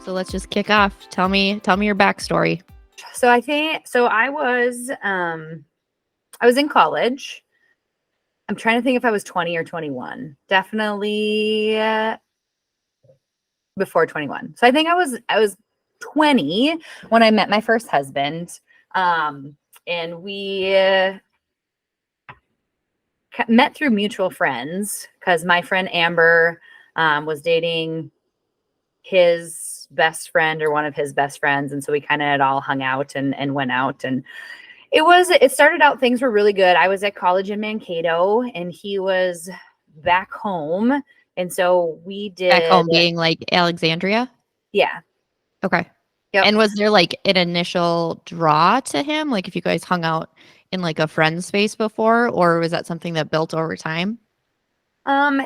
So let's just kick off. Tell me your backstory. So I was in college. I'm trying to think if I was 20 or 21. Definitely before 21. So I think I was 20 when I met my first husband. And we met through mutual friends because my friend Amber was dating his best friend or one of his best friends. And so we kind of had all hung out and went out, and it started out, things were really good. I was at college in Mankato and he was back home. And so we Back did, home being like Alexandria. yeah. Okay. Yep. And was there like an initial draw to him? Like if you guys hung out in like a friend space before, or was that something that built over time? I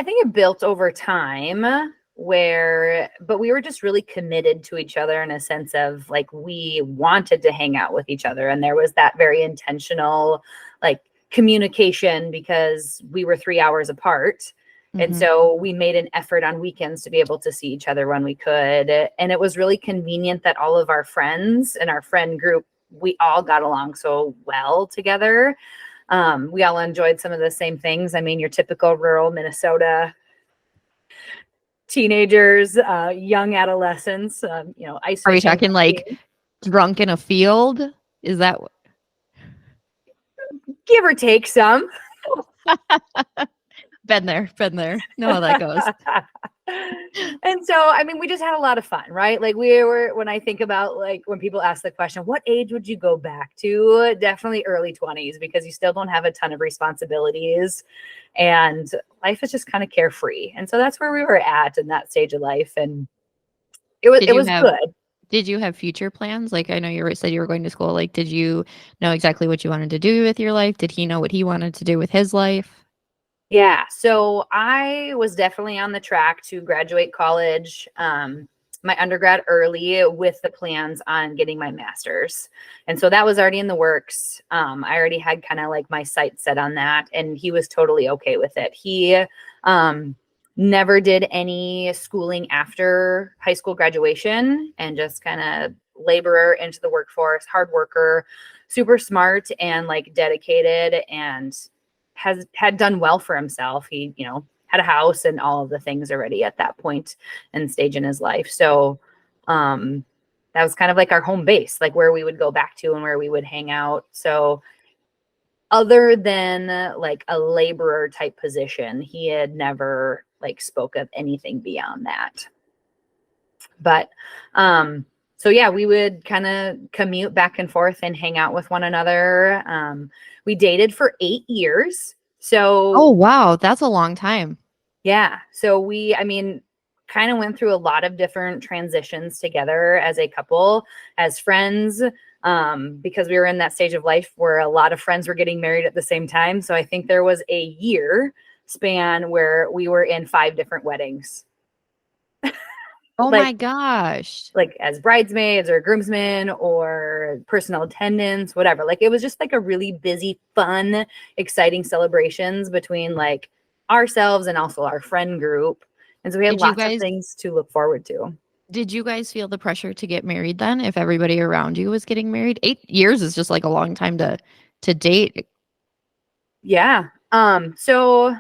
think it built over time but we were just really committed to each other in a sense of like we wanted to hang out with each other. And there was that very intentional like communication because we were 3 hours apart. And so we made an effort on weekends to be able to see each other when we could. And it was really convenient that all of our friends and our friend group, we all got along so well together. We all enjoyed some of the same things. I mean, your typical rural Minnesota teenagers, young adolescents, ice Are we fishing. talking like drunk in a field? Is that Give or take some. been there? Know how that goes. And so, I mean, we just had a lot of fun, right? Like when I think about like when people ask the question, what age would you go back to? Definitely early 20s, because you still don't have a ton of responsibilities and life is just kind of carefree. And so that's where we were at in that stage of life. And it was good. Did you have future plans? Like I know said you were going to school. Like, did you know exactly what you wanted to do with your life? Did he know what he wanted to do with his life? Yeah. So I was definitely on the track to graduate college, my undergrad early with the plans on getting my master's. And so that was already in the works. I already had kind of like my sights set on that, and he was totally okay with it. He never did any schooling after high school graduation and just kind of laborer into the workforce, hard worker, super smart and like dedicated, and had done well for himself. He, had a house and all of the things already at that point and stage in his life. So that was kind of like our home base, like where we would go back to and where we would hang out. So other than like a laborer type position, he had never like spoke of anything beyond that. But so yeah, we would kind of commute back and forth and hang out with one another. We dated for 8 years. So Oh wow, that's a long time. yeah. So I mean, kind of went through a lot of different transitions together as a couple, as friends, because we were in that stage of life where a lot of friends were getting married at the same time. So I think there was a year span where we were in 5 different weddings. Oh Like my gosh. like as bridesmaids or groomsmen or personal attendants, whatever. Like it was just like a really busy, fun, exciting celebrations between like ourselves and also our friend group. And so we had Did you lots of guys things to look forward to. did you guys feel the pressure to get married then if everybody around you was getting married? 8 years is just like a long time to date. Yeah. So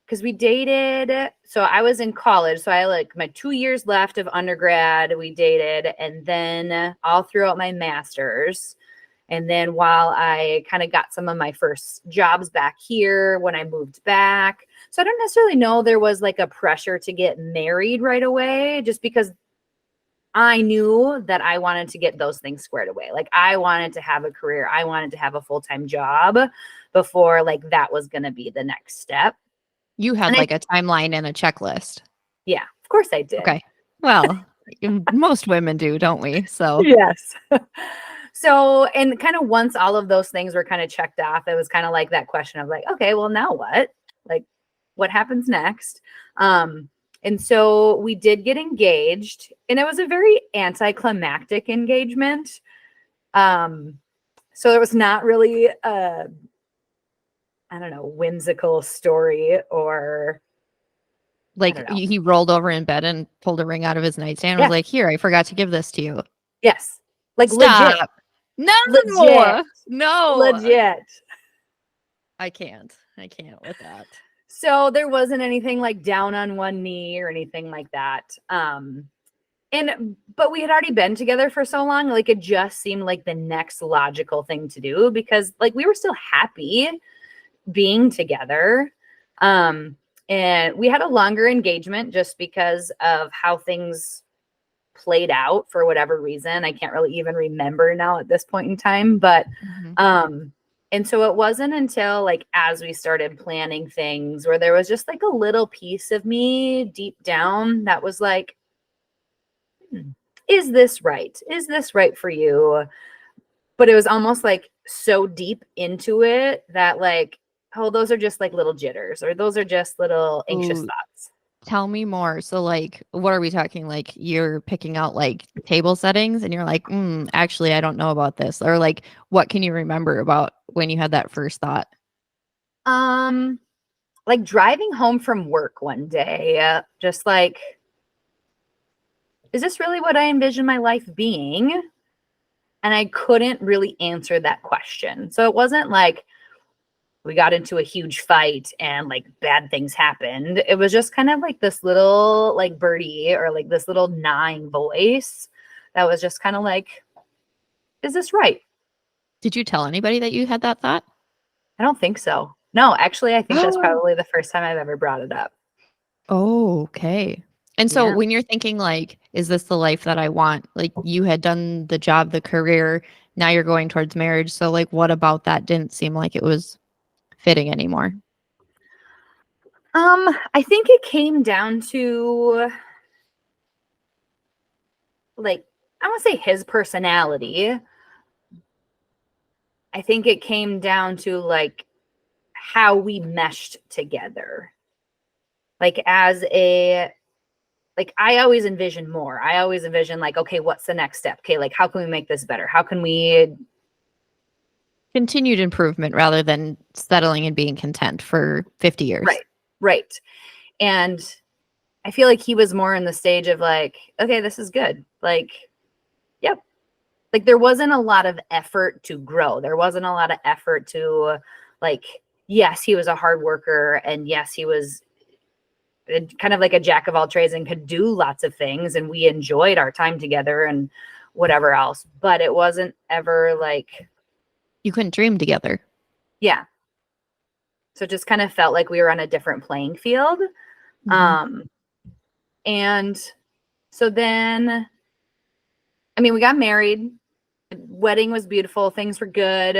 because we dated, so I was in college, so I like my 2 years left of undergrad, we dated, and then all throughout my master's. And then while I kind of got some of my first jobs back here when I moved back. So I don't necessarily know there was like a pressure to get married right away, just because I knew that I wanted to get those things squared away. Like I wanted to have a career. I wanted to have a full-time job before like that was going to be the next step. You had And like a timeline and a checklist. yeah, of course I did. Okay. Well, most women do, don't we? So, Yes. So, and kind of once all of those things were kind of checked off, it was kind of like that question of like, okay, well, now what? Like, what happens next? And so we did get engaged, and it was a very anticlimactic engagement. So it was not really I don't know, whimsical story or I Like don't know. he rolled over in bed and pulled a ring out of his nightstand and was Yeah. like, "Here, I forgot to give this to you." Yes. Like legit. Stop. No. Legit. No. Legit. I can't. I can't with that. So there wasn't anything like down on one knee or anything like that. But we had already been together for so long, like it just seemed like the next logical thing to do because like we were still happy being together. And we had a longer engagement just because of how things played out for whatever reason. I can't really even remember now at this point in time, but Mhm. and so it wasn't until like as we started planning things where there was just like a little piece of me deep down that was like, "Hmm, is this right? Is this right for you?" But it was almost like so deep into it that like, oh, those are just like little jitters or those are just little anxious Ooh, thoughts. tell me more. So, like, what are we talking? Like, you're picking out like table settings, and you're like, actually, I don't know about this, or like, what can you remember about when you had that first thought? Um, like driving home from work one day, just like, is this really what I envision my life being? And I couldn't really answer that question. So it wasn't like we got into a huge fight and like bad things happened. It was just kind of like this little like birdie or like this little gnawing voice that was just kind of like, is this right? Did you tell anybody that you had that thought? I don't think so. No, actually, I think that's probably the first time I've ever brought it up. Oh, okay. And so Yeah. when you're thinking like, is this the life that I want? Like you had done the job, the career, now you're going towards marriage. So like what about that didn't seem like it was fitting anymore? I think it came down to like I want to say his personality. I think it came down to like how we meshed together. Like as a like I always envision more. I always envision like, okay, what's the next step? Okay, like how can we make this better? How can we Continued improvement rather than settling and being content for 50 years. right, right. And I feel like he was more in the stage of like, okay, this is good. Like, yep. Like there wasn't a lot of effort to grow. There wasn't a lot of effort to like, yes, he was a hard worker and yes, he was kind of like a jack of all trades and could do lots of things and we enjoyed our time together and whatever else, but it wasn't ever like, You couldn't dream together. yeah. So it just kind of felt like we were on a different playing field. Mhm. Um and so then I mean we got married. Wedding was beautiful, things were good.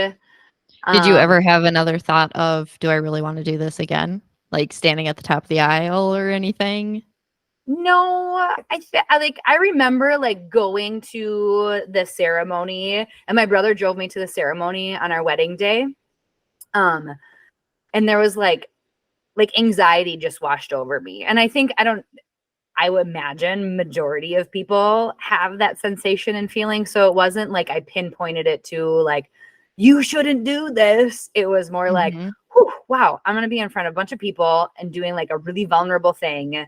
Did you ever Um have another thought of, do I really want to do this again? Like standing at the top of the aisle or anything? No, I remember like going to the ceremony and my brother drove me to the ceremony on our wedding day. Um and there was like anxiety just washed over me. And I think I would imagine majority of people have that sensation and feeling. So it wasn't like I pinpointed it to like you shouldn't do this. It was more like, Mhm. whew, wow, I'm going to be in front of a bunch of people and doing like a really vulnerable thing.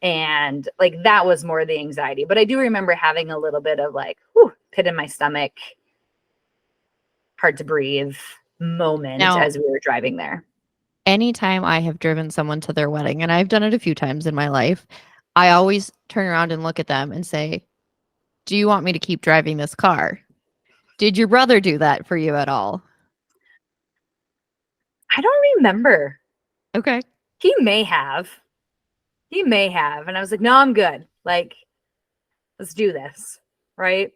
And like that was more the anxiety. But I do remember having a little bit of like, whew, pit in my stomach, hard to breathe moment Now, as we were driving there. anytime I have driven someone to their wedding, and I've done it a few times in my life, I always turn around and look at them and say, "Do you want me to keep driving this car? Did your brother do that for you at all?" I don't remember. Okay. He may have. He may have. And I was like, no, I'm good. Like, let's do this. Right.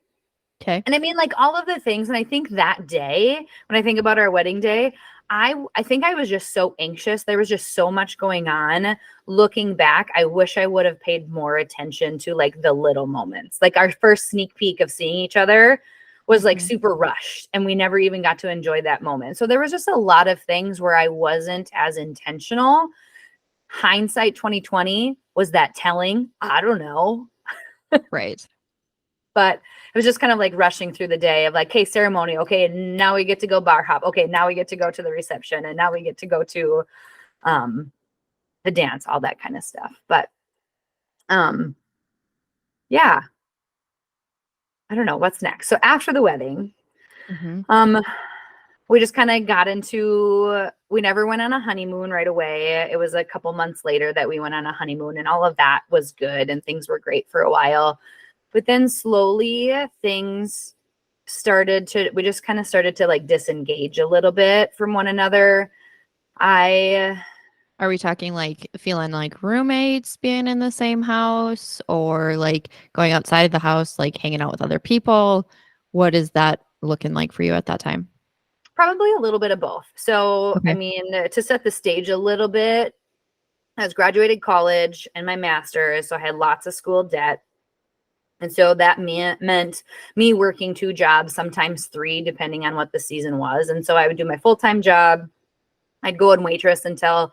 Okay. And I mean, like all of the things. And I think that day, when I think about our wedding day, I think I was just so anxious. There was just so much going on. Looking back, I wish I would have paid more attention to like the little moments. Like our first sneak peek of seeing each other was like Mhm. super rushed and we never even got to enjoy that moment. So there was just a lot of things where I wasn't as intentional. Hindsight 2020, was that telling? I don't know. Right. But it was just kind of like rushing through the day of like, hey, ceremony. Okay, now we get to go bar hop. Okay, now we get to go to the reception, and now we get to go to, um, the dance, all that kind of stuff. But yeah, I don't know what's next. So after the wedding, Mm-hmm. we just kind of got into, we never went on a honeymoon right away. It was a couple months later that we went on a honeymoon, and all of that was good and things were great for a while. But then slowly things we just kind of started to like disengage a little bit from one another. Are we talking like feeling like roommates being in the same house, or like going outside of the house, like hanging out with other people? What is that looking like for you at that time? Probably a little bit of both. So, I Okay. mean, to set the stage a little bit, I was graduated college and my master's, so I had lots of school debt. And so that meant me working 2 jobs, sometimes 3, depending on what the season was. And so I would do my full-time job. I'd go and waitress until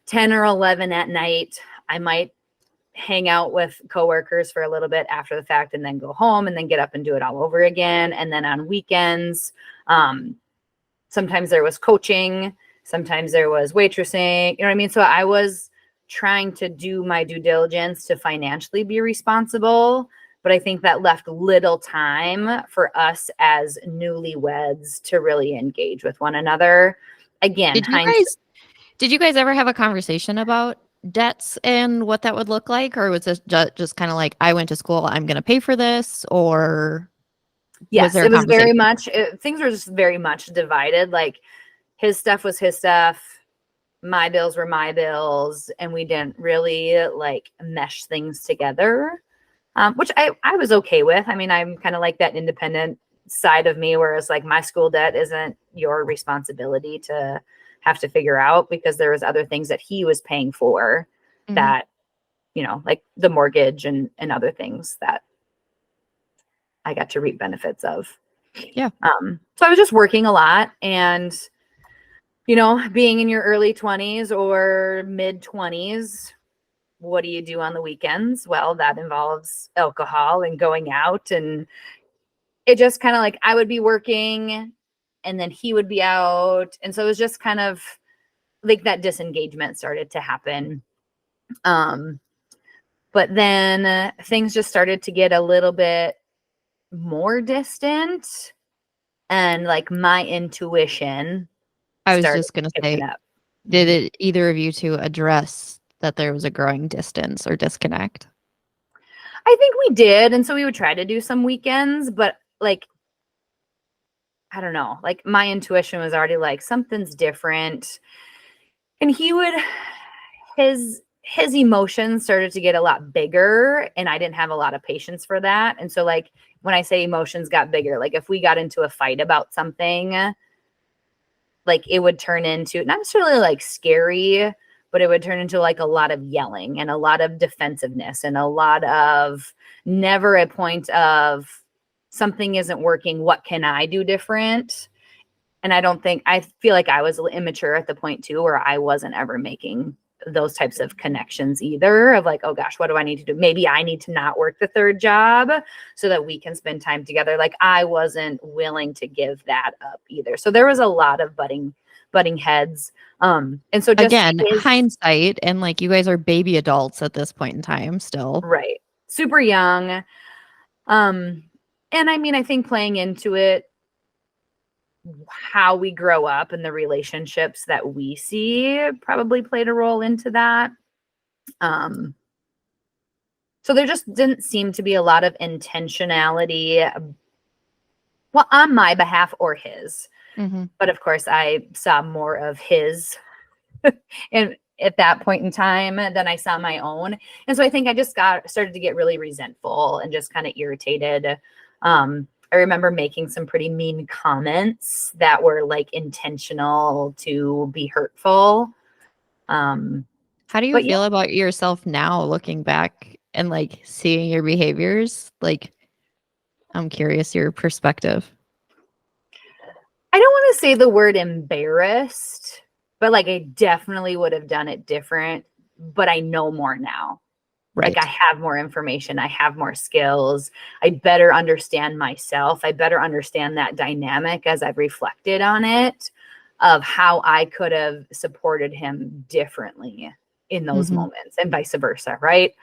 10 or 11 at night. I might hang out with coworkers for a little bit after the fact and then go home and then get up and do it all over again. And then on weekends, sometimes there was coaching, sometimes there was waitressing, you know what I mean? So I was trying to do my due diligence to financially be responsible, but I think that left little time for us as newlyweds to really engage with one another. Again, Did you hindsight. guys did you guys ever have a conversation about debts and what that would look like, or was this just kind of like, I went to school, I'm going to pay for this, or was Yes, there a it was very conversation? much, things were just very much divided. Like his stuff was his stuff, my bills were my bills, and we didn't really like mesh things together, which I was okay with. I mean, I'm kind of like that independent side of me, whereas like my school debt isn't your responsibility to have to figure out, because there was other things that he was paying for Hmm. that, like the mortgage and other things that I got to reap benefits of. Yeah. So I was just working a lot, and being in your early 20s or mid 20s, what do you do on the weekends? Well, that involves alcohol and going out, and it just kind of like I would be working and then he would be out, and so it was just kind of like that disengagement started to happen. But then things just started to get a little bit more distant, and like my intuition I was started just going to picking say, up. did Mhm. it either of you two address that there was a growing distance or disconnect? I think we did. And so we would try to do some weekends, but like, I don't know, like my intuition was already like something's different. And his emotions started to get a lot bigger, and I didn't have a lot of patience for that. And so like when I say emotions got bigger, like if we got into a fight about something, like it would turn into not necessarily like scary, but it would turn into like a lot of yelling and a lot of defensiveness and a lot of never a point of something isn't working. What can I do different? And I feel like I was immature at the point too, where I wasn't ever making those types of connections either, of like, oh gosh, what do I need to do? Maybe I need to not work the 3rd job so that we can spend time together. Like I wasn't willing to give that up either. So there was a lot of butting heads. And so just Again, hindsight, and like you guys are baby adults at this point in time still. right, super young. Um, and I mean, I think playing into it, how we grow up and the relationships that we see probably played a role into that. Um, so there just didn't seem to be a lot of intentionality, well, on my behalf or his. Hmm. But of course, I saw more of his and at that point in time than I saw my own. And so I think I just started to get really resentful and just kind of irritated. I remember making some pretty mean comments that were like intentional to be hurtful. Um, How do you but yeah, feel about yourself now, looking back and like seeing your behaviors? Like, I'm curious your perspective. I don't want to say the word embarrassed, but like I definitely would have done it different, but I know more now. Like I Right. have more information, I have more skills, I better understand myself, I better understand that dynamic as I've reflected on it, of how I could have supported him differently in those Mhm. moments, and vice versa, right?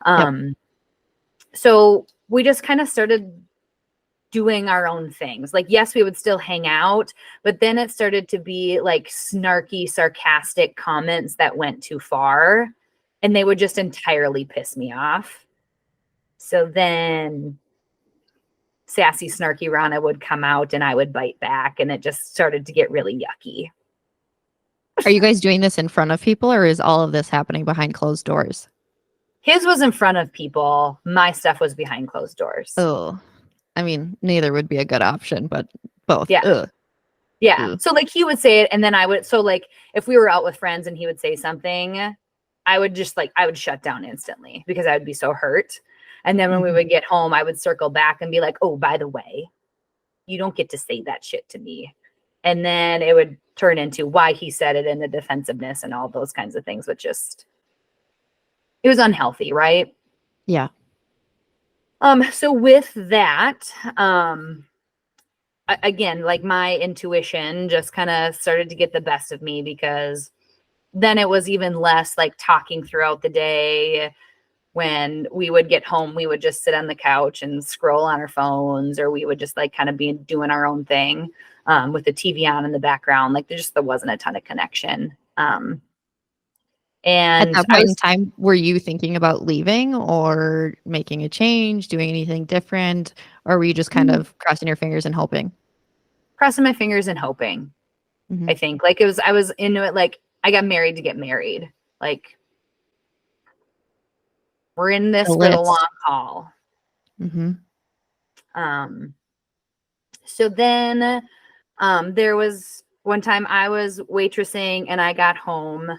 Yep. So we just kind of started doing our own things. Like, yes, we would still hang out, but then it started to be like snarky, sarcastic comments that went too far, and they would just entirely piss me off. So then sassy, snarky Ronna would come out and I would bite back, and it just started to get really yucky. Are you guys doing this in front of people, or is all of this happening behind closed doors? His was in front of people. My stuff was behind closed doors. Oh, I mean, neither would be a good option, but both. Yeah. Ugh. Yeah. Ugh. So like he would say it, and then I would, so like if we were out with friends and he would say something, I would just like, I would shut down instantly because I would be so hurt. And then when we Mhm. would get home, I would circle back and be like, oh, by the way, you don't get to say that shit to me. And then it would turn into why he said it and the defensiveness and all those kinds of things, which just, it was unhealthy, right? Yeah. So with that, again, like my intuition just kind of started to get the best of me, because then it was even less like talking throughout the day. When we would get home, we would just sit on the couch and scroll on our phones, or we would just like kind of be doing our own thing with the TV on in the background. Like there wasn't a ton of connection. At And that I point in was time, were you thinking about leaving or making a change, doing anything different, or were you just kind of crossing your fingers and hoping? crossing my fingers and hoping. Mhm. I think like I was into it. Like I got married to get married. Like we're in The this for the long list. haul. Mhm. So then there was one time I was waitressing and I got home,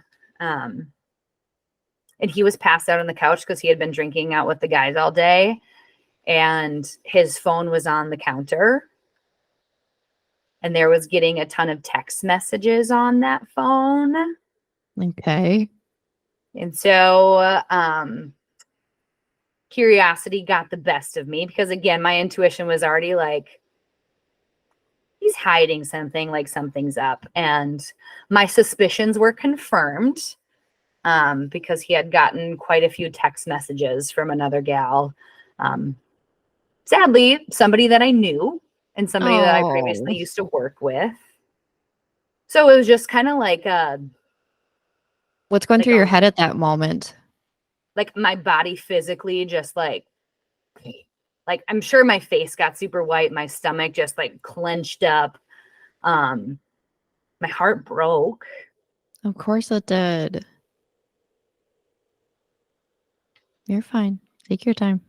and he was passed out on the couch because he had been drinking out with the guys all day, and his phone was on the counter, and there was getting a ton of text messages on that phone. Okay. And so curiosity got the best of me, because again, my intuition was already like, he's hiding something, like something's up. And my suspicions were confirmed because he had gotten quite a few text messages from another gal. Sadly, somebody that I knew and somebody that I previously Oh, used to work with. So it was just kind of what's going like through your a head at that moment? like my body physically just like I'm sure my face got super white, my stomach just like clenched up. My heart broke. Of course it did. You're fine. Take your time.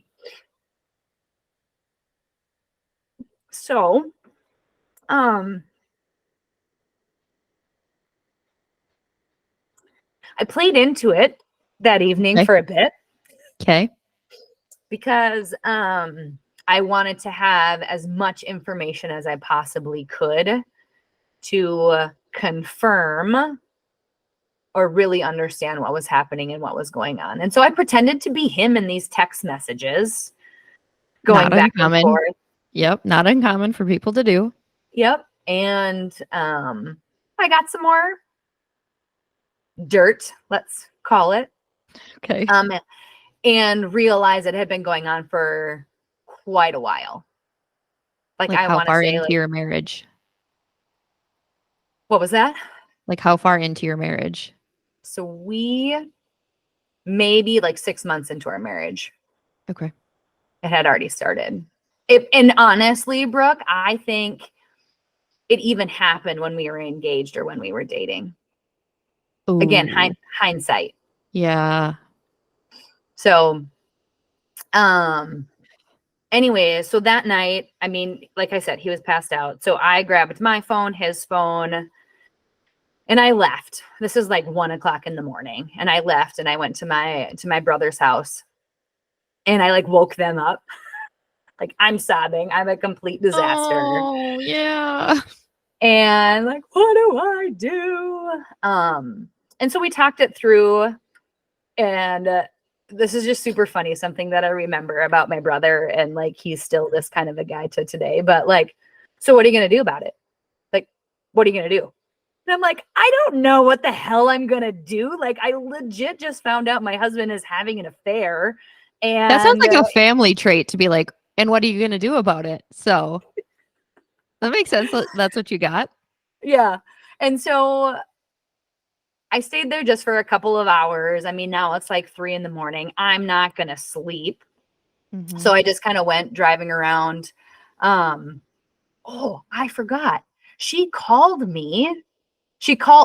So, um I played into it that evening Okay. for a bit Okay. because I wanted to have as much information as I possibly could to confirm or really understand what was happening and what was going on. And so I pretended to be him in these text messages going Not back and uncommon. forth. Yep. Not uncommon for people to do. Yep. And I got some more dirt, let's call it. Okay. And realized it had been going on for quite a while. Like Like I how want to far say into like, your marriage? what was that? Like how far into your marriage? So we maybe like 6 months into our marriage, Okay. it had already started. And honestly, Brooke, I think it even happened when we were engaged or when we were dating. Again, Ooh. hindsight. Yeah. So, anyway, so that night, I mean, like I said, he was passed out. So I grabbed my phone, his phone, and I left. This is like 1 o'clock in the morning. And I left and I went to my brother's house, and I like woke them up. Like I'm sobbing. I'm a complete disaster. Oh, yeah. And like, what do I do? And so we talked it through, and this is just super funny, something that I remember about my brother, and like he's still this kind of a guy to today. But like, so what are you gonna do about it? Like, what are you gonna do? And I'm like, I don't know what the hell I'm going to do. Like, I legit just found out my husband is having an affair. That sounds And like a family trait to be like, and what are you going to do about it? So that makes sense. That's what you got. yeah. And so I stayed there just for a couple of hours. I mean, now it's like 3 a.m. I'm not going to sleep. Mm-hmm. So I just kind of went driving around. Oh, I forgot. She called me.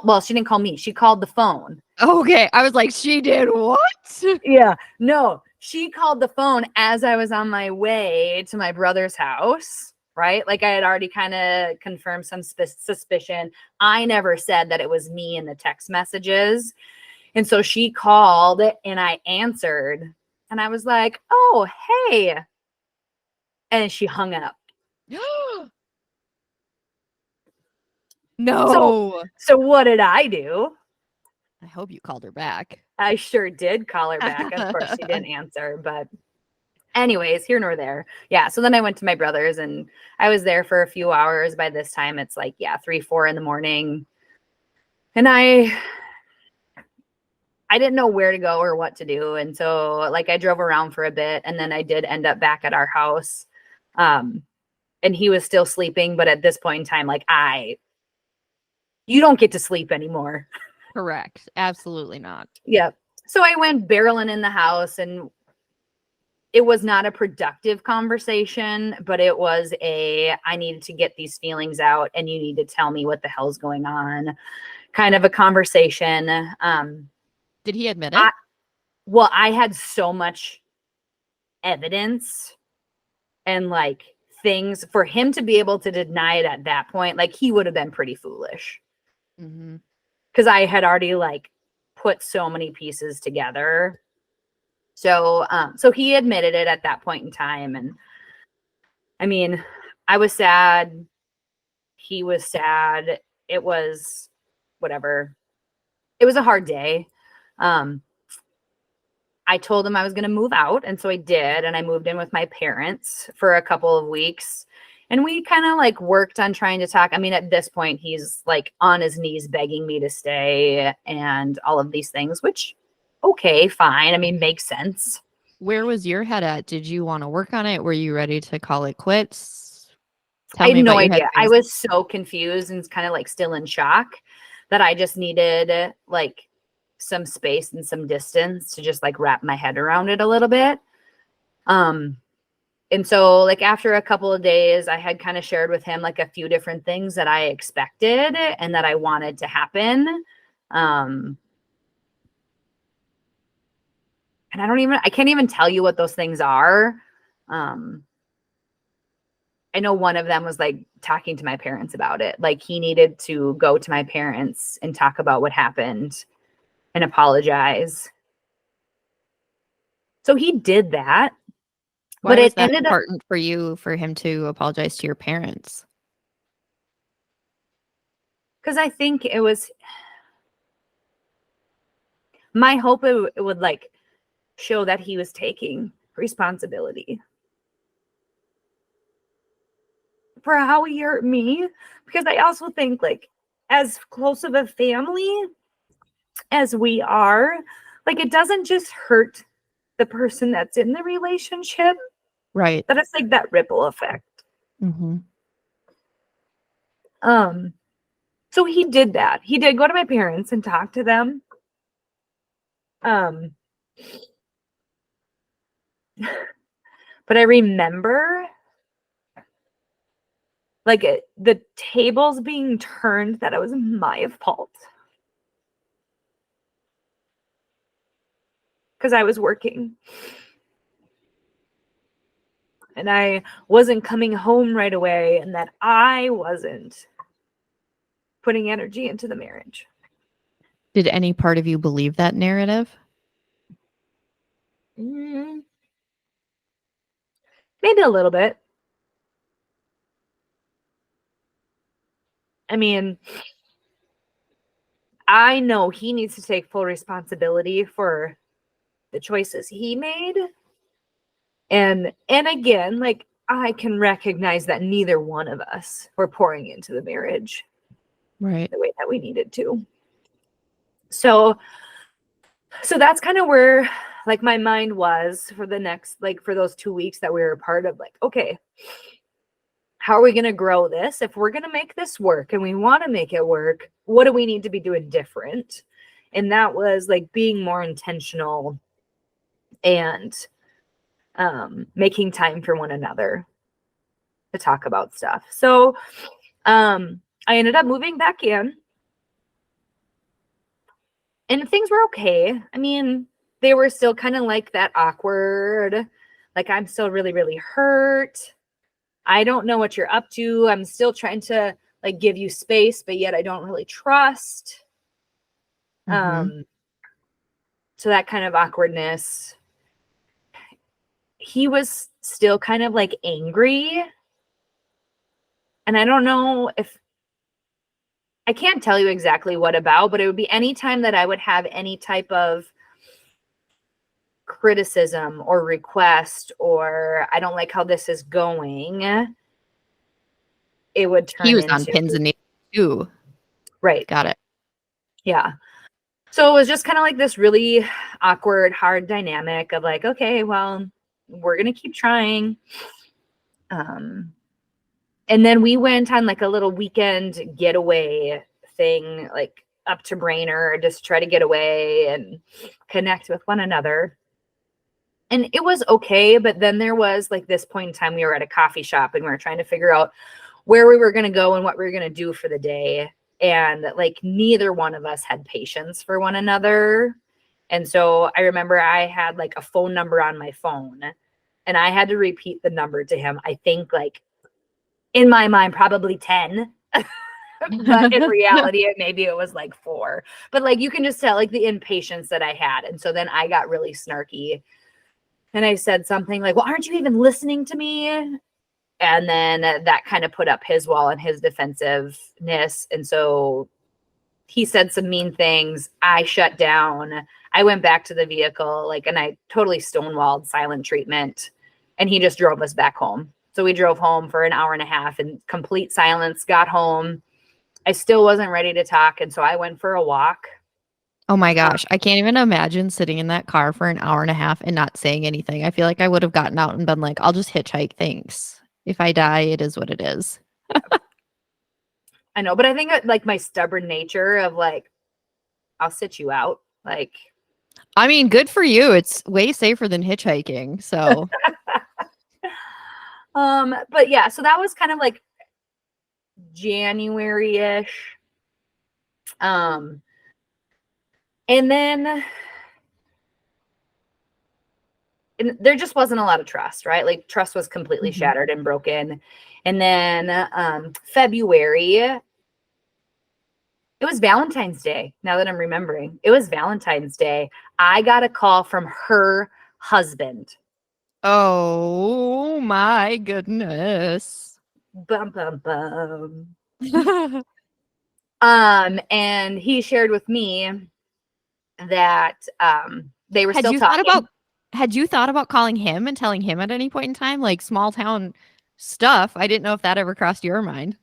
Well, she didn't call me. She called the phone. Okay. I was like, she did what? Yeah. No, she called the phone as I was on my way to my brother's house, right? Like I had already kind of confirmed some suspicion. I never said that it was me in the text messages. And so she called and I answered and I was like, oh, hey. And she hung up. So, No. so what did I do? I hope you called her back. I sure did call her back. Of course, she didn't answer, but anyways, here nor there. Yeah. So then I went to my brother's and I was there for a few hours. By this time, it's like, 3, 4 a.m. And I didn't know where to go or what to do. And so like I drove around for a bit and then I did end up back at our house. And he was still sleeping. But at this point in time, like you don't get to sleep anymore. Correct. Absolutely not. Yep. So I went barreling in the house and it was not a productive conversation, but it was I needed to get these feelings out and you need to tell me what the hell's going on kind of a conversation. Did he admit it? I had so much evidence and like things for him to be able to deny it at that point. Like he would have been pretty foolish because I had already like put so many pieces together. So he admitted it at that point in time. And I mean, I was sad. He was sad. It was whatever. It was a hard day. I told him I was going to move out. And so I did. And I moved in with my parents for a couple of weeks. And we kind of like worked on trying to talk. I mean, at this point, he's like on his knees begging me to stay and all of these things, which, okay, fine. I mean, makes sense. Where was your head at? Did you want to work on it? Were you ready to call it quits? I Tell me had no about your idea. I headspace. was so confused and kind of like still in shock that I just needed like some space and some distance to just like wrap my head around it a little bit. And so like after a couple of days, I had kind of shared with him like a few different things that I expected and that I wanted to happen. And I can't even tell you what those things are. I know one of them was like talking to my parents about it. Like he needed to go to my parents and talk about what happened and apologize. So he did that. Why But was it that ended up important for you for him to apologize to your parents? because I think it was my hope it would like show that he was taking responsibility for how he hurt me. Because I also think like as close of a family as we are, like it doesn't just hurt the person that's in the relationship, Right. that it's like that ripple effect. So he did that. He did go to my parents and talk to them. But I remember like the tables being turned that it was my fault. Because I was working. And I wasn't coming home right away, and that I wasn't putting energy into the marriage. Did any part of you believe that narrative? Maybe a little bit. I mean, I know he needs to take full responsibility for the choices he made. And again, like I can recognize that neither one of us were pouring into the marriage. Right. the way that we needed to. So that's kind of where like my mind was for the next, like for those 2 weeks that we were a part of, like, okay, how are we going to grow this? If we're going to make this work and we want to make it work, what do we need to be doing different? And that was like being more intentional and making time for one another to talk about stuff. So I ended up moving back in and things were okay. I mean, they were still kind of like that awkward, like I'm still really, really hurt. I don't know what you're up to. I'm still trying to like give you space, but yet I don't really trust. So that kind of awkwardness. He was still kind of like angry. And I don't know if I can't tell you exactly what about, but it would be any time that I would have any type of criticism or request, or I don't like how this is going, it would turn He was into on pins and needles too. right. Got it. Yeah. So it was just kind of like this really awkward, hard dynamic of like, okay, well, we're going to keep trying. And then we went on like a little weekend getaway thing, like up to Brainerd, just to try to get away and connect with one another. And it was okay. But then there was like this point in time, we were at a coffee shop and we were trying to figure out where we were going to go and what we were going to do for the day. And like neither one of us had patience for one another. And so I remember I had like a phone number on my phone and I had to repeat the number to him. I think like in my mind, probably 10, but in reality, maybe it was like 4. But like you can just tell like the impatience that I had. And so then I got really snarky and I said something like, well, aren't you even listening to me? And then that kind of put up his wall and his defensiveness. And so he said some mean things. I shut down. I went back to the vehicle, like, and I totally stonewalled silent treatment. And he just drove us back home. So we drove home for an hour and a half in complete silence, got home. I still wasn't ready to talk. And so I went for a walk. Oh my gosh. I can't even imagine sitting in that car for an hour and a half and not saying anything. I feel like I would have gotten out and been like, I'll just hitchhike. Thanks. If I die, it is what it is. I know, but I think like my stubborn nature of like, I'll sit you out. Like, I mean, good for you. It's way safer than hitchhiking. So, but yeah, so that was kind of like January-ish. And then there just wasn't a lot of trust, right? Like trust was completely shattered and broken. And then February, it was Valentine's Day. Now that I'm remembering, it was Valentine's Day. I got a call from her husband. oh my goodness. Bum, bum, bum. And he shared with me that they were still talking. Had you thought about calling him and telling him at any point in time, like small town stuff? I didn't know if that ever crossed your mind.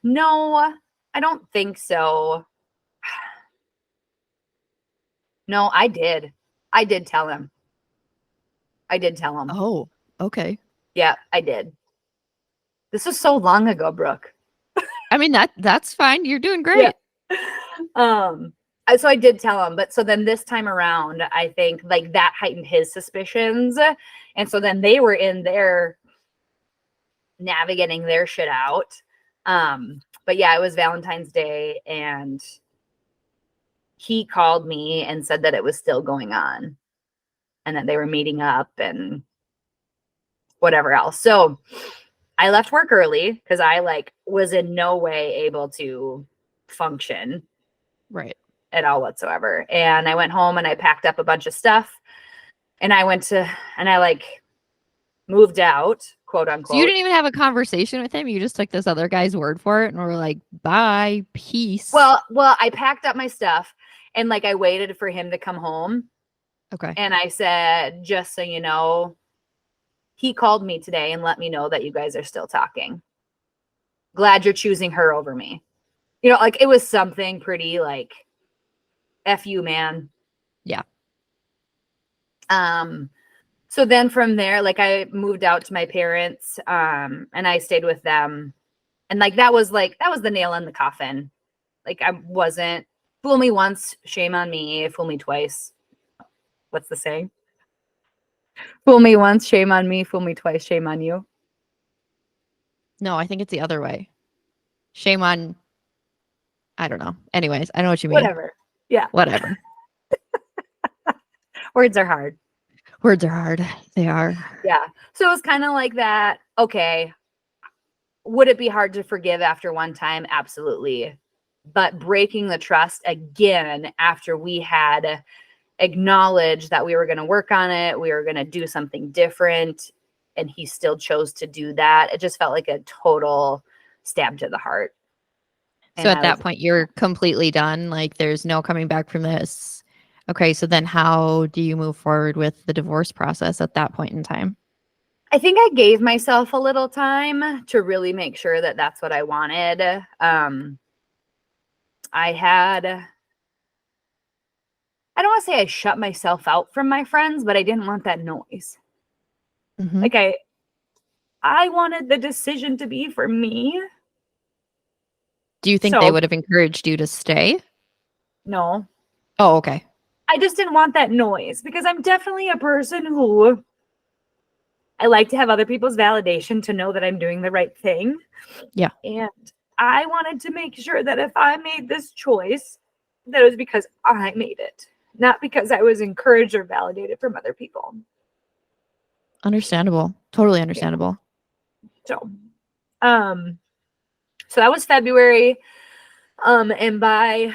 No, I don't think so. No, I did. I did tell him. Oh, okay. Yeah, I did. This was so long ago, Brooke. I mean, that's fine. You're doing great. Yeah. So I did tell him, but so then this time around, I think like that heightened his suspicions. And so then they were in there navigating their shit out. But yeah, it was Valentine's Day and he called me and said that it was still going on and that they were meeting up and whatever else. So I left work early because I like was in no way able to function. Right. At all whatsoever. And I went home and I packed up a bunch of stuff and I like moved out, quote unquote. So you didn't even have a conversation with him. You just took this other guy's word for it and were like, bye, peace. Well, I packed up my stuff and like I waited for him to come home. Okay. And I said, just so you know, he called me today and let me know that you guys are still talking. Glad you're choosing her over me. You know, like it was something pretty like F you, man. Yeah. So then from there, like I moved out to my parents, and I stayed with them. And that was the nail in the coffin. Like I wasn't fool me once, shame on me, fool me twice. What's the saying? Fool me once, shame on me, fool me twice, shame on you. No, I think it's the other way. Shame on, I don't know. Anyways, I know what you mean. Whatever. Yeah. Whatever. Words are hard. Words are hard. They are. Yeah. So it was kind of like that. Okay. Would it be hard to forgive after one time? Absolutely. But breaking the trust again after we had acknowledged that we were going to work on it, we were going to do something different, and he still chose to do that. It just felt like a total stab to the heart. So at that point, you're completely done. Like there's no coming back from this. Okay. So then how do you move forward with the divorce process at that point in time? I think I gave myself a little time to really make sure that that's what I wanted. I don't want to say I shut myself out from my friends, but I didn't want that noise. Mm-hmm. Like I wanted the decision to be for me. Do you think they would have encouraged you to stay? No. Oh, okay. I just didn't want that noise because I'm definitely a person who I like to have other people's validation to know that I'm doing the right thing. Yeah. And I wanted to make sure that if I made this choice, that it was because I made it, not because I was encouraged or validated from other people. Understandable. Totally understandable. So, so that was February. And by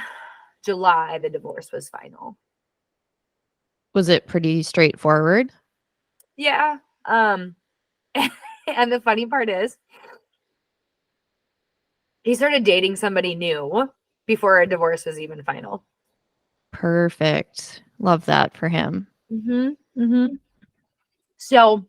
July, the divorce was final. Was it pretty straightforward? Yeah. And the funny part is, he started dating somebody new before our divorce was even final. Perfect. Love that for him. So,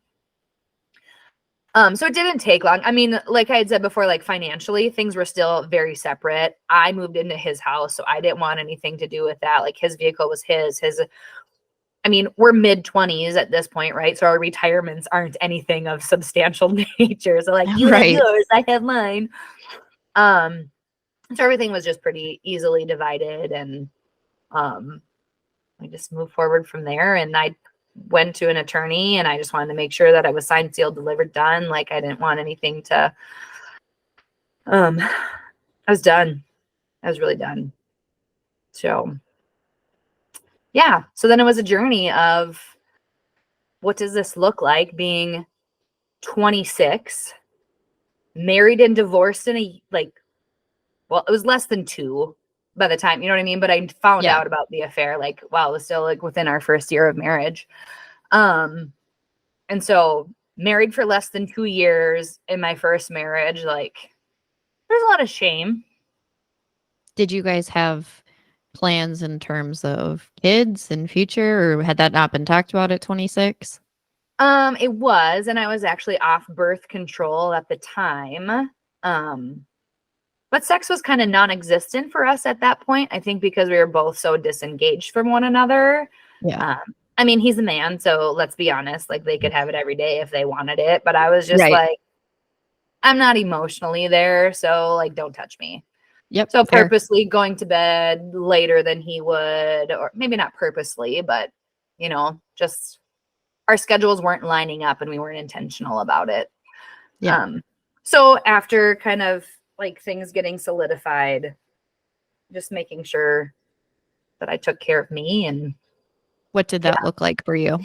so it didn't take long. I mean, like I had said before, like financially, things were still very separate. I moved into his house, so I didn't want anything to do with that. Like his vehicle was his. I mean, we're mid-20s at this point, right? So our retirements aren't anything of substantial nature. So like you have yours, I have mine. So everything was just pretty easily divided, and I just moved forward from there. And I went to an attorney, and I just wanted to make sure that I was signed, sealed, delivered, done. Like I didn't want anything to I was done. I was really done. So yeah. So then it was a journey of what does this look like being 26, married and divorced in it was less than 2 by the time, you know what I mean? But I found out about the affair, like, wow, it was still like within our first year of marriage. And so married for less than 2 years in my first marriage, like there's a lot of shame. Did you guys have plans in terms of kids and future, or had that not been talked about at 26? It was, and I was actually off birth control at the time. But sex was kind of non-existent for us at that point. I think because we were both so disengaged from one another. Yeah. I mean, he's a man, so let's be honest, like they could have it every day if they wanted it. But I was just like, I'm not emotionally there, so like don't touch me. Yep. So purposely going to bed later than he would, or maybe not purposely, but you know, just our schedules weren't lining up and we weren't intentional about it. Yeah. So after kind of like things getting solidified, just making sure that I took care of me. And what did that look like for you?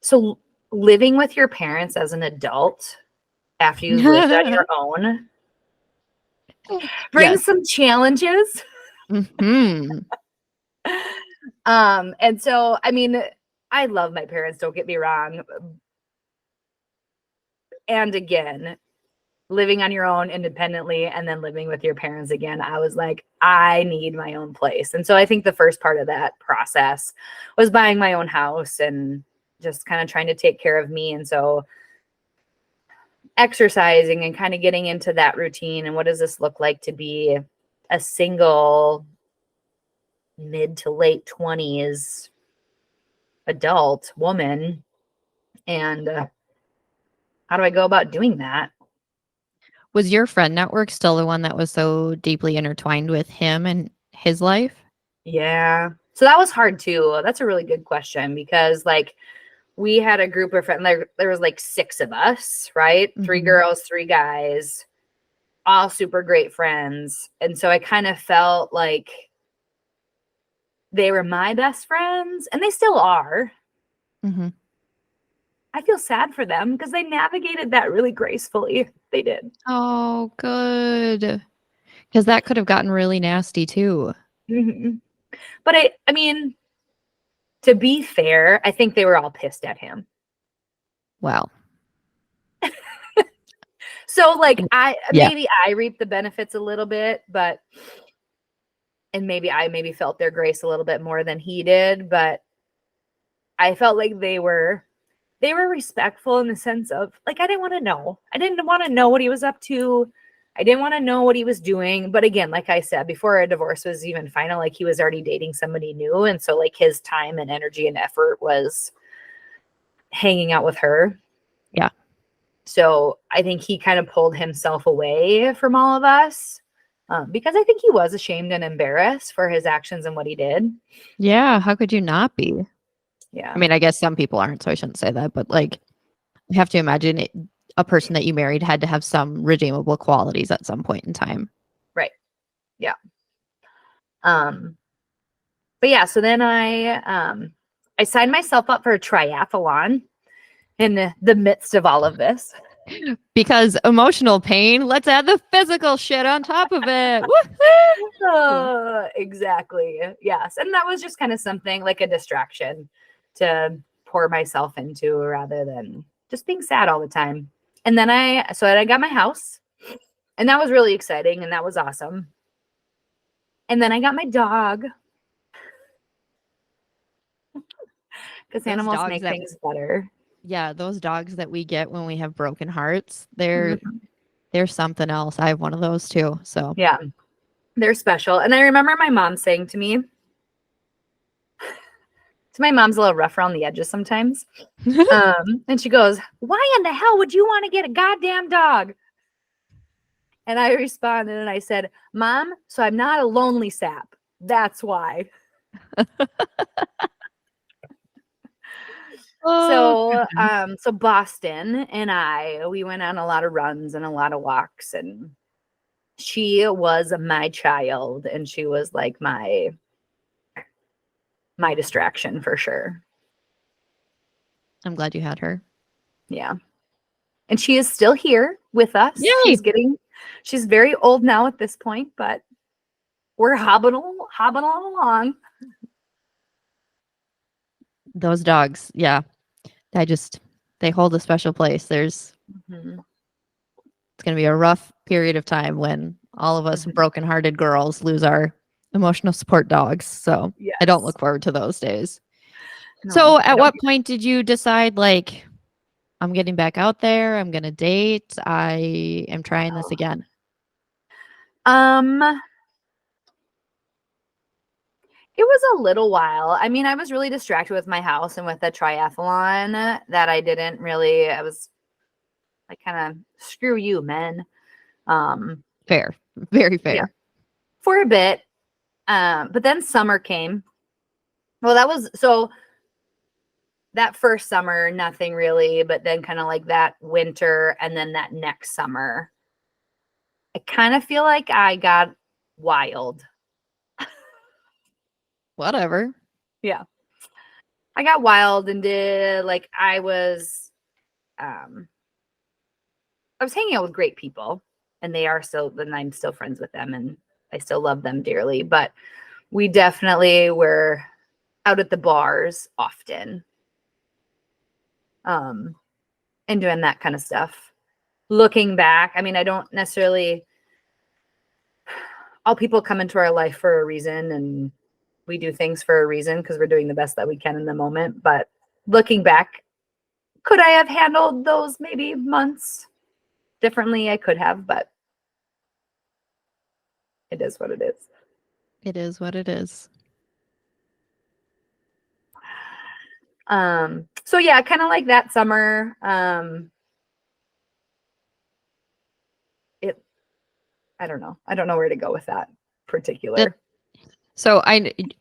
So living with your parents as an adult after you've lived on your own brings some challenges. Mm-hmm. And so, I mean, I love my parents, don't get me wrong. And again, living on your own independently and then living with your parents again, I was like, I need my own place. And so I think the first part of that process was buying my own house and just kind of trying to take care of me. And so exercising and kind of getting into that routine. And what does this look like to be a single mid to late 20s adult woman? And how do I go about doing that? Was your friend network still the one that was so deeply intertwined with him and his life? Yeah. So that was hard too. That's a really good question because like we had a group of friends, there was like 6 of us, right? 3 Mhm. girls, 3 guys, all super great friends. And so I kind of felt like they were my best friends and they still are. Mhm. I feel sad for them because they navigated that really gracefully. They did. Oh, good. Because that could have gotten really nasty too. Mhm. But I mean, to be fair, I think they were all pissed at him. Well, So like yeah. maybe I reaped the benefits a little bit, but and maybe I felt their grace a little bit more than he did, but I felt like they were respectful in the sense of like I didn't want to know. I didn't want to know what he was up to. I didn't want to know what he was doing. But again, like I said, before our divorce was even final, like he was already dating somebody new. And so like his time and energy and effort was hanging out with her. Yeah. So I think he kind of pulled himself away from all of us because I think he was ashamed and embarrassed for his actions and what he did. Yeah. How could you not be? Yeah. I mean, I guess some people aren't, so I shouldn't say that, but like, you have to imagine a person that you married had to have some redeemable qualities at some point in time. Right. Yeah. But yeah, so then I signed myself up for a triathlon in the midst of all of this. Because emotional pain, let's add the physical shit on top of it. Woohoo! Exactly. Yes. And that was just kind of something like a distraction to pour myself into rather than just being sad all the time. And then I got my house and that was really exciting and that was awesome. And then I got my dog because Those animals dogs make that, things better. yeah, those dogs that we get when we have broken hearts, they're Mhm. they're something else. I have one of those too. So Yeah, they're special. And I remember my mom saying to me, so my mom's a little rough around the edges sometimes. And she goes, "Why in the hell would you want to get a goddamn dog?" And I responded and I said, "Mom, so I'm not a lonely sap. That's why." oh, goodness. So Boston and we went on a lot of runs and a lot of walks, and she was my child, and she was like my distraction for sure. I'm glad you had her. Yeah. And she is still here with us. Yay! She's very old now at this point, but we're hobbling along. Those dogs, yeah. They hold a special place. Mhm. It's going to be a rough period of time when all of us Mhm. brokenhearted girls lose our emotional support dogs. So I don't Yes. look forward to those days. No, So I at don't. what point did you decide, like, I'm getting back out there, I'm going to date, I am trying this again? Um, it was a little while. I mean, I was really distracted with my house and with the triathlon that I was like kind of screw you, men. Um, Fair. Very yeah, fair. for a bit. But then summer came. Well, that first summer, nothing really, but then kind of like that winter and then that next summer, I kind of feel like I got wild. Whatever. Yeah. I got wild and did like um I was hanging out with great people and I'm still friends with them and I still love them dearly, but we definitely were out at the bars often. Um and doing that kind of stuff. Looking back, I mean, I don't necessarily all people come into our life for a reason and we do things for a reason because we're doing the best that we can in the moment, but looking back, could I have handled those maybe months differently. I could have, but it is what it is. It is what it is. So yeah, kind of like that summer. I don't know. I don't know where to go with that particular. So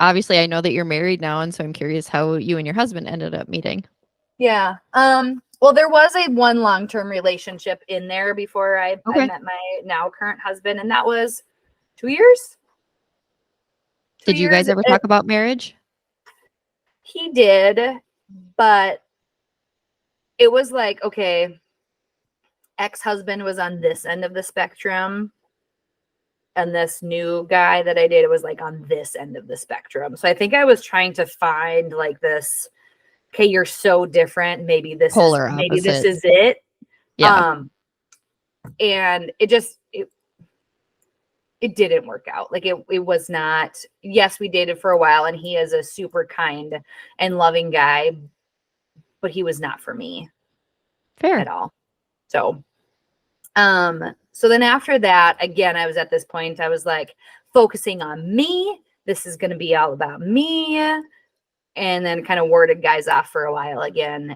obviously I know that you're married now, and so I'm curious how you and your husband ended up meeting. Yeah. Well, there was a one long-term relationship in there before I met my now current husband, and that was 2 years. Did you guys ever talk about marriage? He did, but it was like, okay, ex-husband was on this end of the spectrum, and this new guy that I dated was like on this end of the spectrum. So I think I was trying to find like this, okay, you're so different. Maybe this is it. Yeah. And it didn't work out. Like it was not, yes, we dated for a while and he is a super kind and loving guy, but he was not for me. Fair. At all. So then after that, again, I was at this point, I was like focusing on me. This is going to be all about me. And then kind of worded guys off for a while again.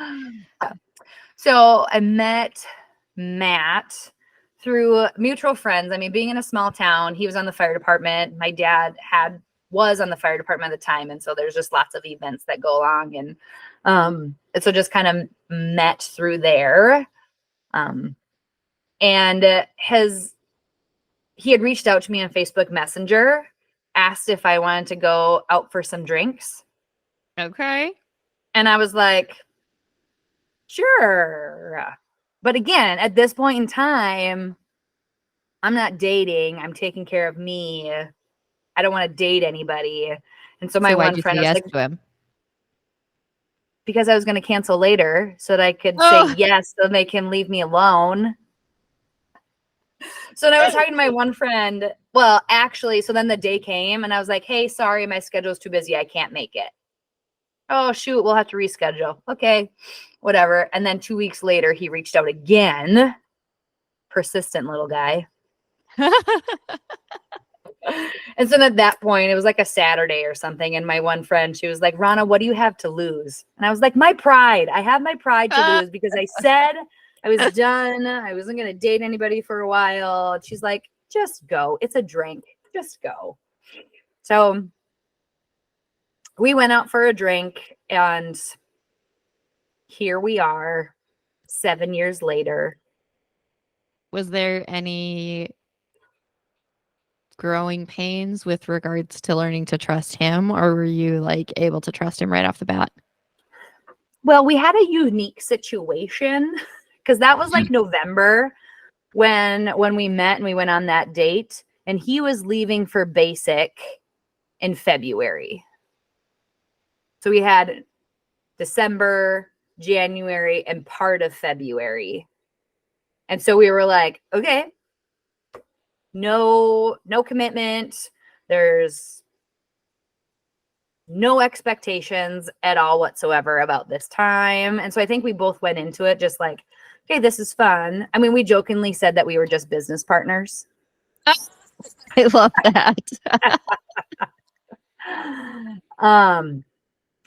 So I met Matt through mutual friends. I mean, being in a small town, he was on the fire department. My dad was on the fire department at the time. And so there's just lots of events that go along. And so just kind of met through there. And he had reached out to me on Facebook Messenger, asked if I wanted to go out for some drinks. Okay. And I was like, sure. But again, at this point in time, I'm not dating. I'm taking care of me. I don't want to date anybody. And so my one friend was like, to him? Because I was going to cancel later so that I could say yes so they can leave me alone. So then I was talking to my one friend. Well, actually, so then the day came and I was like, hey, sorry, my schedule's too busy. I can't make it. Oh, shoot, we'll have to reschedule. Okay, whatever. And then 2 weeks later, he reached out again. Persistent little guy. And so at that point, it was like a Saturday or something. And my one friend, she was like, Ronna, what do you have to lose? And I was like, my pride. I have my pride to lose because I said I was done. I wasn't going to date anybody for a while. And she's like, just go. It's a drink. Just go. So we went out for a drink and here we are 7 years later. Was there any growing pains with regards to learning to trust him, or were you like able to trust him right off the bat? Well, we had a unique situation because that was like November when we met and we went on that date, and he was leaving for basic in February. So we had December, January, and part of February. And so we were like, okay, no commitment. There's no expectations at all whatsoever about this time. And so I think we both went into it just like, okay, this is fun. I mean, we jokingly said that we were just business partners. I love that.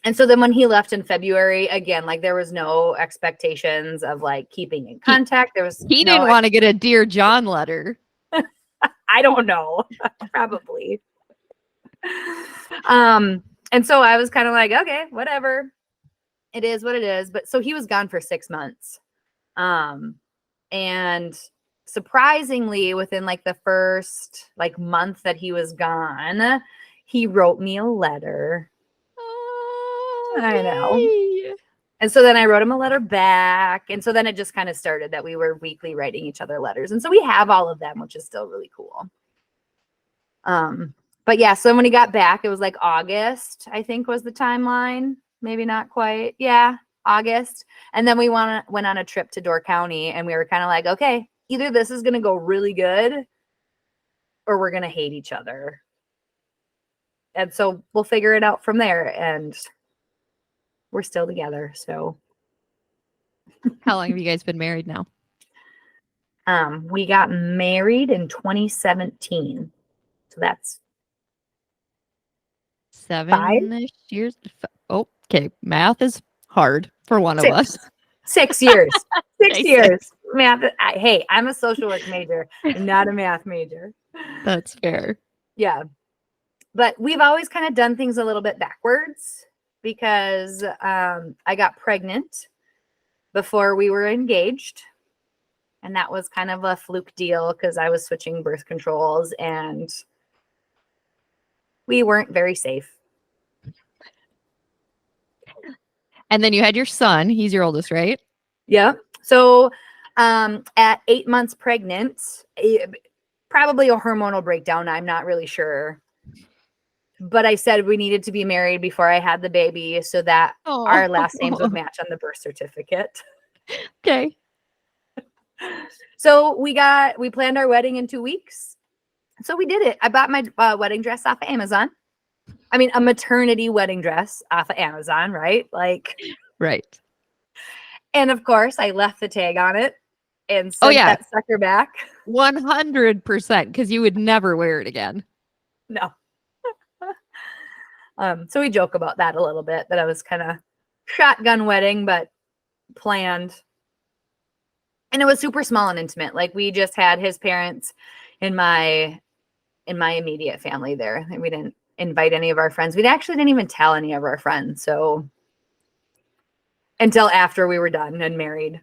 And so then when he left in February, again, like there was no expectations of like keeping in contact. He didn't want to get a Dear John letter. I don't know. Probably. And so I was kind of like, okay, whatever. It is what it is. But so he was gone for 6 months. And surprisingly, within like the first like month that he was gone, he wrote me a letter. Oh, I know. And so then I wrote him a letter back. And so then it just kind of started that we were weekly writing each other letters. And so we have all of them, which is still really cool. But yeah, so when he got back, it was like August, I think was the timeline. Maybe not quite. Yeah, August. And then we went on a trip to Door County, and we were kind of like, okay, either this is going to go really good or we're going to hate each other. And so we'll figure it out from there. And we're still together. So how long have you guys been married now? We got married in 2017. So that's 5, 7-ish years. Oh, okay. Math is hard for one of 6, us. 6 years. 6 Okay, years. 6. Math. Hey, I'm a social work major, not a math major. That's fair. Yeah. But we've always kind of done things a little bit backwards because I got pregnant before we were engaged. And that was kind of a fluke deal because I was switching birth controls and we weren't very safe. And then you had your son. He's your oldest, right? Yeah. So at 8 months pregnant, probably a hormonal breakdown. I'm not really sure. But I said we needed to be married before I had the baby so that our last names would match on the birth certificate. Okay. So we planned our wedding in 2 weeks. So we did it. I bought my wedding dress off of Amazon. I mean, a maternity wedding dress off of Amazon, right? Like, Right. and of course, I left the tag on it and Oh, sent yeah. that sucker back. 100%, because you would never wear it again. No. So we joke about that a little bit, that I was kind of shotgun wedding, but planned. And it was super small and intimate. Like we just had his parents in my immediate family there. And we didn't invite any of our friends. We actually didn't even tell any of our friends. So until after we were done and married.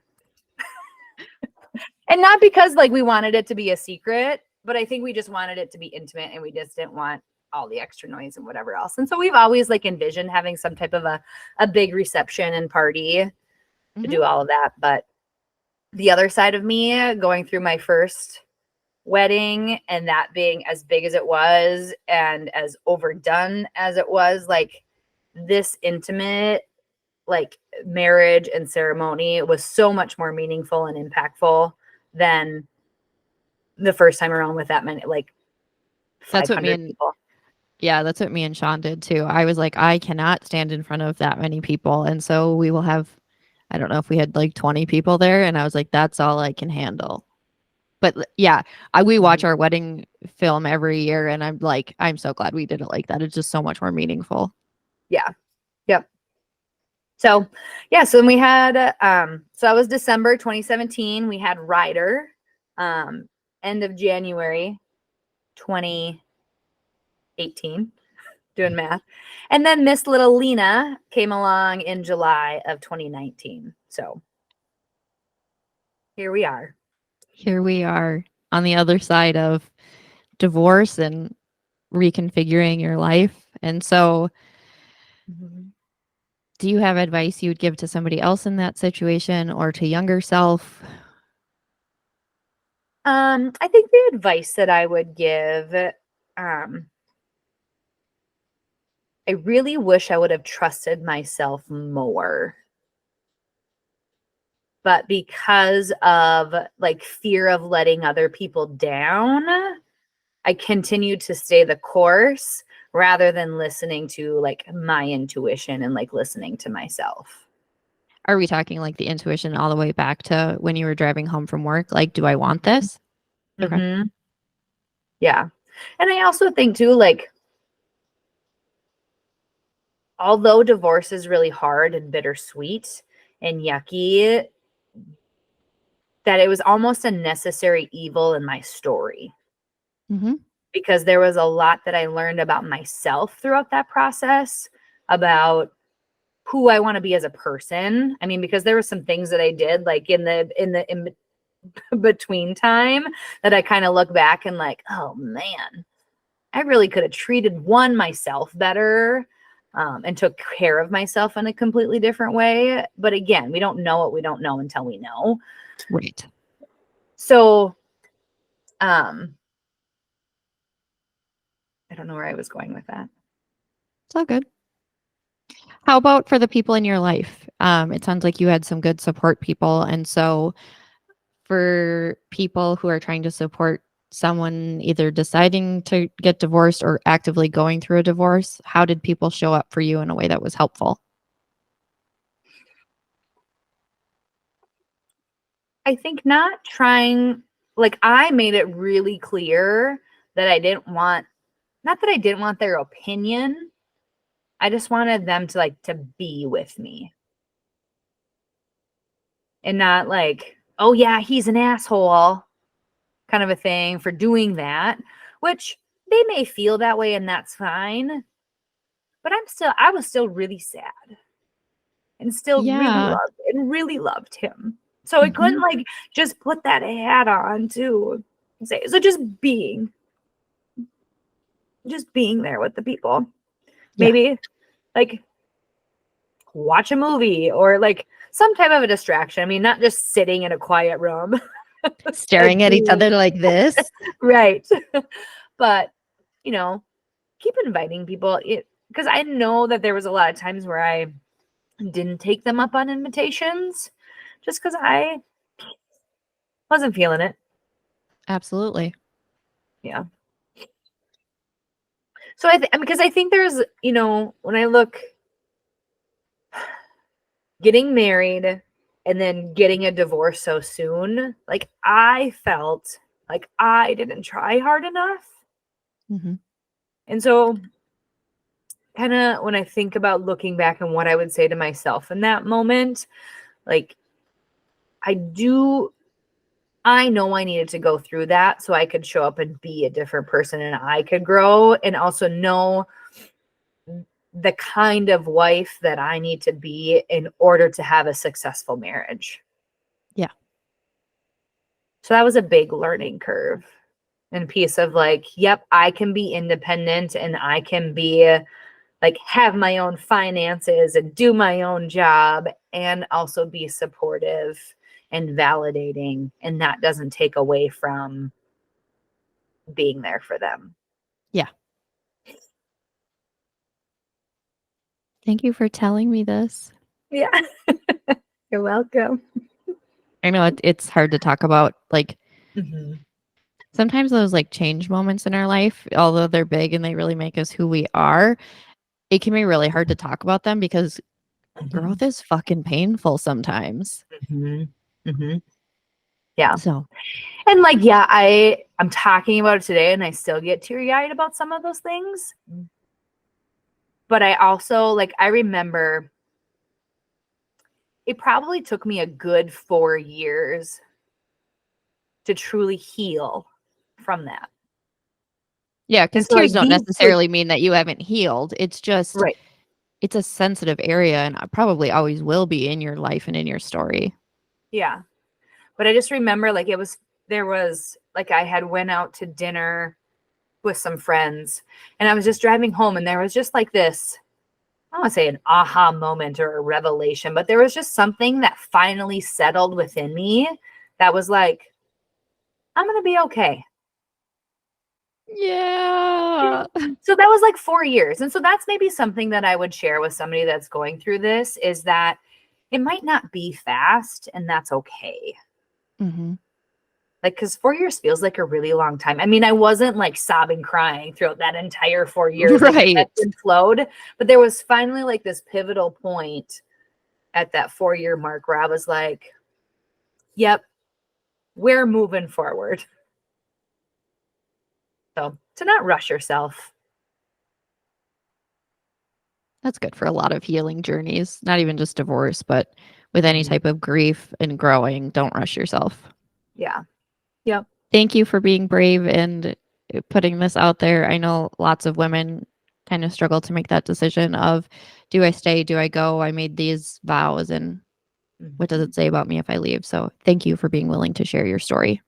And not because like we wanted it to be a secret, but I think we just wanted it to be intimate and we just didn't want all the extra noise and whatever else. And so we've always like envisioned having some type of a big reception and party to do all of that. But the other side of me going through my first wedding and that being as big as it was and as overdone as it was, like this intimate like marriage and ceremony was so much more meaningful and impactful than the first time around with that many, like That's what 500 people. Yeah, that's what me and Sean did too. I was like, I cannot stand in front of that many people. And so we will have, I don't know if we had like 20 people there. And I was like, that's all I can handle. But yeah, we watch our wedding film every year. And I'm like, I'm so glad we did it like that. It's just so much more meaningful. Yeah. Yep. So yeah, so we had so that was December 2017. We had Ryder end of January 2018, doing math. And then Miss Little Lena came along in July of 2019. So here we are. Here we are on the other side of divorce and reconfiguring your life. And so do you have advice you would give to somebody else in that situation or to younger self? I think the advice that I would give, I really wish I would have trusted myself more. But because of like fear of letting other people down, I continued to stay the course rather than listening to like my intuition and like listening to myself. Are we talking like the intuition all the way back to when you were driving home from work? Like, do I want this? Okay. Mm-hmm. Yeah. And I also think too, like, although divorce is really hard and bittersweet and yucky, that it was almost a necessary evil in my story. Mm-hmm. Because there was a lot that I learned about myself throughout that process, about who I want to be as a person. I mean, because there were some things that I did like in between time that I kind of look back and like, oh man, I really could have treated myself better and took care of myself in a completely different way. But again, we don't know what we don't know until we know. Right. So, I don't know where I was going with that. It's all good. How about for the people in your life? It sounds like you had some good support people. And so for people who are trying to support someone either deciding to get divorced or actively going through a divorce, how did people show up for you in a way that was helpful? I think not trying like I made it really clear that I didn't want, not that I didn't want their opinion. I just wanted them to like to be with me. And not like, oh yeah, he's an asshole kind of a thing for doing that, which they may feel that way and that's fine. But I was still really sad and still Yeah. really loved him. So I couldn't like just put that hat on too. Say, so just being there with the people. Yeah. Maybe like watch a movie or like some type of a distraction. I mean, not just sitting in a quiet room. Staring at each other like this. Right. But, you know, keep inviting people because I know that there was a lot of times where I didn't take them up on invitations just because I wasn't feeling it. Absolutely. Yeah. So because I think there's, you know, when I look getting married and then getting a divorce so soon, like I felt like I didn't try hard enough. Mm-hmm. And so kind of when I think about looking back and what I would say to myself in that moment, like I know I needed to go through that so I could show up and be a different person and I could grow and also know the kind of wife that I need to be in order to have a successful marriage. Yeah. So that was a big learning curve and piece of like, yep, I can be independent and I can be like have my own finances and do my own job and also be supportive and validating. And that doesn't take away from being there for them. Yeah. Thank you for telling me this. Yeah. You're welcome. I know it's hard to talk about. Like Mm-hmm. sometimes those like change moments in our life, although they're big and they really make us who we are, it can be really hard to talk about them because growth is fucking painful sometimes. Mm-hmm. Mm-hmm. Yeah. So And like, yeah, I'm talking about it today and I still get teary-eyed about some of those things. But I also like I remember it probably took me a good 4 years to truly heal from that. yeah, And because so like tears don't these like, necessarily mean that you haven't healed. It's just right. it's a sensitive area and probably always will be in your life and in your story. Yeah. But I just remember like there was like I had went out to dinner with some friends and I was just driving home and there was just like this, I don't want to say an aha moment or a revelation, but there was just something that finally settled within me that was like, I'm going to be okay. Yeah. So that was like 4 years. And so that's maybe something that I would share with somebody that's going through this is that it might not be fast and that's okay. Mm-hmm. Like, because 4 years feels like a really long time. I mean, I wasn't like sobbing, crying throughout that entire 4 years. Like, Right. it flowed, but there was finally like this pivotal point at that 4 year mark where I was like, yep, we're moving forward. So to not rush yourself. That's good for a lot of healing journeys, not even just divorce, but with any type of grief and growing. Don't rush yourself. Yeah. Yep. Thank you for being brave and putting this out there. I know lots of women kind of struggle to make that decision of do I stay? Do I go? I made these vows and what does it say about me if I leave? So thank you for being willing to share your story.